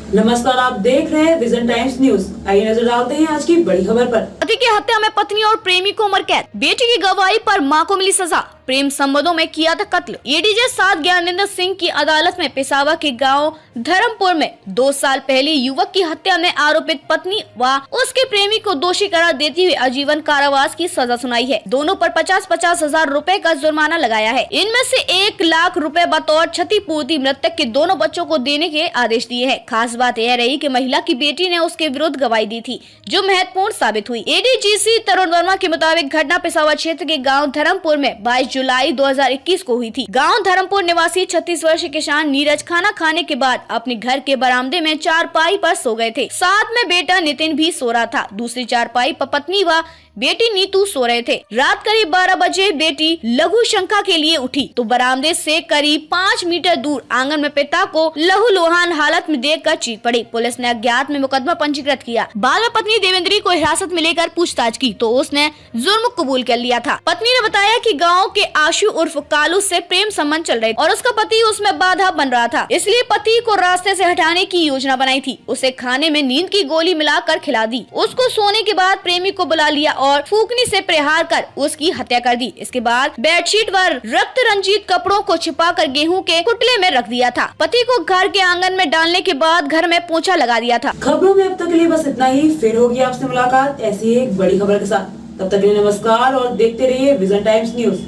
नमस्कार, आप देख रहे हैं विजन टाइम्स न्यूज। आइए नजर डालते हैं आज की बड़ी खबर पर। पति की हत्या में पत्नी और प्रेमी को उम्र कैद, बेटी की गवाही पर मां को मिली सजा, प्रेम संबंधों में किया था कत्ल। एडीजे 7 ज्ञानेंद्र सिंह की अदालत में पेशावर के गांव धर्मपुर में 2 साल पहले युवक की हत्या में आरोपित पत्नी व उसके प्रेमी को दोषी करार देते हुए आजीवन कारावास की सजा सुनाई है। दोनों पर 50-50 हजार रूपए का जुर्माना लगाया है। इनमें से 1 लाख रुपए बतौर क्षतिपूर्ति मृतक के दोनों बच्चों को देने के आदेश दिए हैं। खास बात यह रही कि महिला की बेटी ने उसके विरुद्ध गवाही दी थी, जो महत्वपूर्ण साबित हुई। एडीजीसी तरुण वर्मा के मुताबिक घटना पेशावर क्षेत्र के गांव धर्मपुर में 22 जुलाई 2021 को हुई थी। गांव धर्मपुर निवासी 36 वर्षीय किसान नीरज खाना खाने के बाद अपने घर के बरामदे में चारपाई पर सो गए थे। साथ में बेटा नितिन भी सो रहा था। दूसरी चारपाई पर पत्नी व बेटी नीतू सो रहे थे। रात करीब 12 बजे बेटी लघु शंका के लिए उठी तो बरामदे से करीब 5 मीटर दूर आंगन में पिता को लहूलुहान हालत में देखकर चीख पड़ी। पुलिस ने अज्ञात में मुकदमा पंजीकृत किया। बाद में पत्नी देवेंद्री को हिरासत में लेकर पूछताछ की तो उसने जुर्म कबूल कर लिया था। पत्नी ने बताया कि गाँव के आशु उर्फ कालू से प्रेम संबंध चल रहे और उसका पति उसमें बाधा बन रहा था, इसलिए पति को रास्ते से हटाने की योजना बनाई थी। उसे खाने में नींद की गोली मिलाकर खिला दी। उसको सोने के बाद प्रेमी को बुला लिया और फूकनी से प्रहार कर उसकी हत्या कर दी। इसके बाद बेडशीट व रक्त रंजित कपड़ों को छिपाकर गेहूं के कुटले में रख दिया था। पति को घर के आंगन में डालने के बाद घर में पोछा लगा दिया था। खबरों में अब तक के लिए बस इतना ही। फिर होगी आपसे मुलाकात ऐसी एक बड़ी खबर के साथ। तब तक के लिए नमस्कार और देखते रहिए vision times news.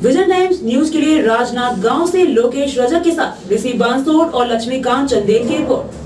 Vision times news के लिए राजनाथ गाँव से लोकेश रजक के साथ ऋषि बांसोड़ और लक्ष्मीकांत चंदेल की रिपोर्ट।